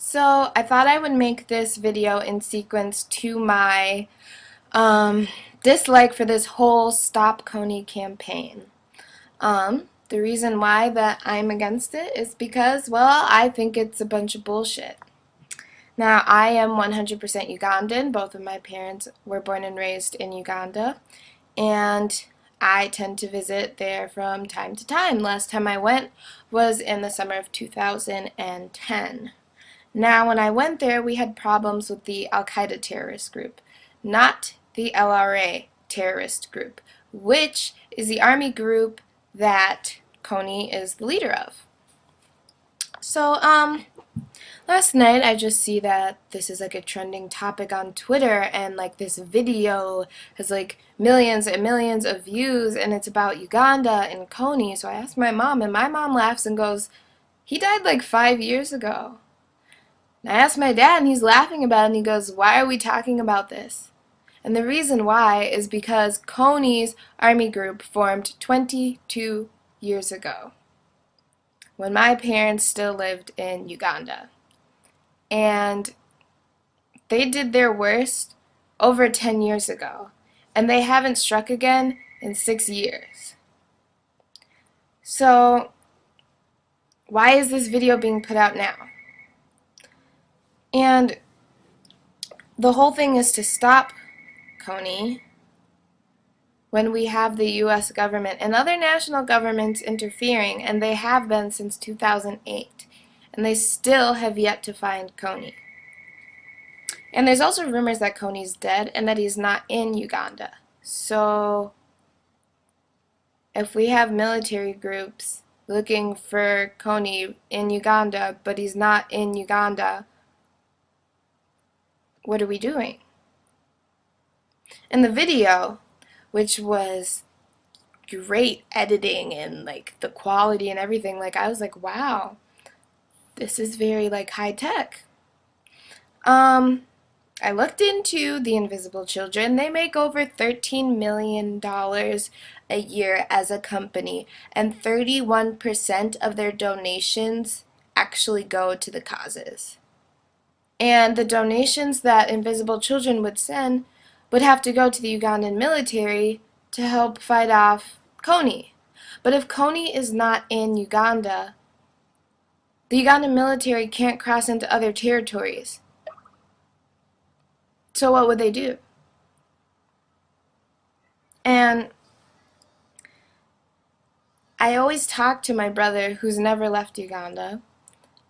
So I thought I would make this video in sequence to my dislike for this whole Stop Kony campaign. The reason why that I'm against it is because, well, I think it's a bunch of bullshit. Now, I am 100% Ugandan. Both of my parents were born and raised in Uganda, and I tend to visit there from time to time. Last time I went was in the summer of 2010. Now, when I went there, we had problems with the Al-Qaeda terrorist group, not the LRA terrorist group, which is the army group that Kony is the leader of. So, last night I just see that this is like a trending topic on Twitter, and like this video has like millions and millions of views, and it's about Uganda and Kony. So I asked my mom, and my mom laughs and goes, "He died like 5 years ago." And I asked my dad, and he's laughing about it, and he goes, "Why are we talking about this?" And the reason why is because Kony's army group formed 22 years ago, when my parents still lived in Uganda. And they did their worst over 10 years ago, and they haven't struck again in 6 years. So, why is this video being put out now? And the whole thing is to stop Kony when we have the U.S. government and other national governments interfering, and they have been since 2008, and they still have yet to find Kony. And there's also rumors that Kony's dead and that he's not in Uganda. So if we have military groups looking for Kony in Uganda, but he's not in Uganda, what are we doing? In the video, which was great editing and like the quality and everything, like I was like, wow, this is very like high tech. I looked into the Invisible Children. They make over $13 million a year as a company, and 31% of their donations actually go to the causes. And the donations that Invisible Children would send would have to go to the Ugandan military to help fight off Kony. But if Kony is not in Uganda, the Ugandan military can't cross into other territories. So what would they do? And I always talk to my brother, who's never left Uganda,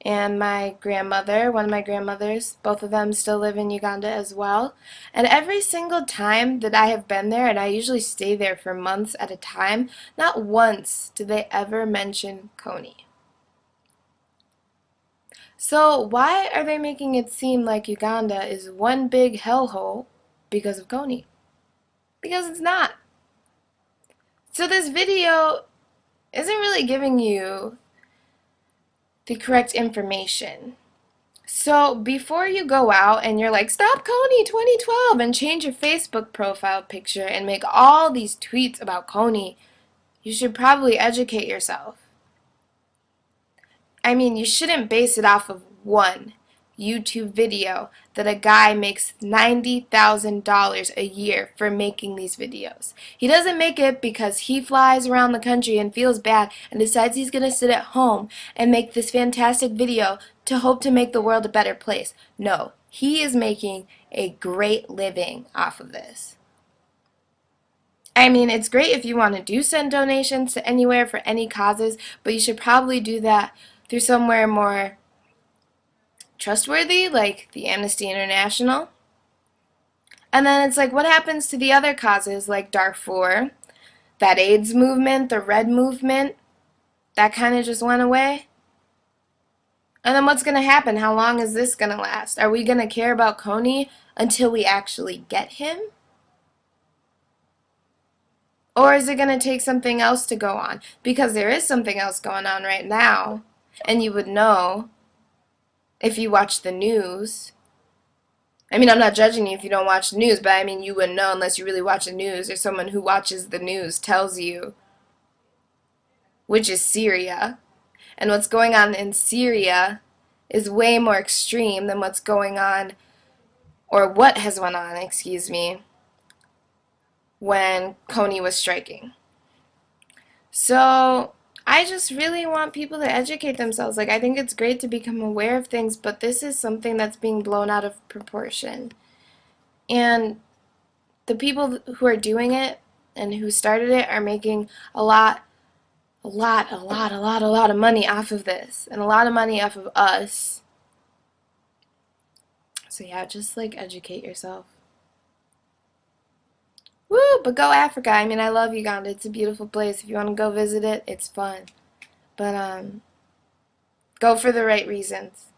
and my grandmother, one of my grandmothers, both of them still live in Uganda as well. And every single time that I have been there, and I usually stay there for months at a time, not once did they ever mention Kony. So why are they making it seem like Uganda is one big hellhole because of Kony? Because it's not. So this video isn't really giving you the correct information. So before you go out and you're like, "Stop Kony 2012," and change your Facebook profile picture and make all these tweets about Kony, you should probably educate yourself. I mean, you shouldn't base it off of one YouTube video that a guy makes $90,000 a year for making these videos. He doesn't make it because he flies around the country and feels bad and decides he's going to sit at home and make this fantastic video to hope to make the world a better place. No, he is making a great living off of this. I mean, it's great if you want to send donations to anywhere for any causes, but you should probably do that through somewhere more trustworthy, like the Amnesty International. And then it's like, what happens to the other causes like Darfur, that AIDS movement, the Red movement, that kind of just went away? And then what's going to happen? How long is this going to last? Are we going to care about Kony until we actually get him? Or is it going to take something else to go on? Because there is something else going on right now, and you would know if you watch the news. I mean, I'm not judging you if you don't watch the news, but I mean, you wouldn't know unless you really watch the news, or someone who watches the news tells you, which is Syria. And what's going on in Syria is way more extreme than what's going on, or what has went on, excuse me, when Kony was striking. So I just really want people to educate themselves. Like, I think it's great to become aware of things, but this is something that's being blown out of proportion. And the people who are doing it and who started it are making a lot of money off of this, and a lot of money off of us. So yeah, just like educate yourself. Woo, but go Africa. I mean, I love Uganda. It's a beautiful place. If you want to go visit it, it's fun. But go for the right reasons.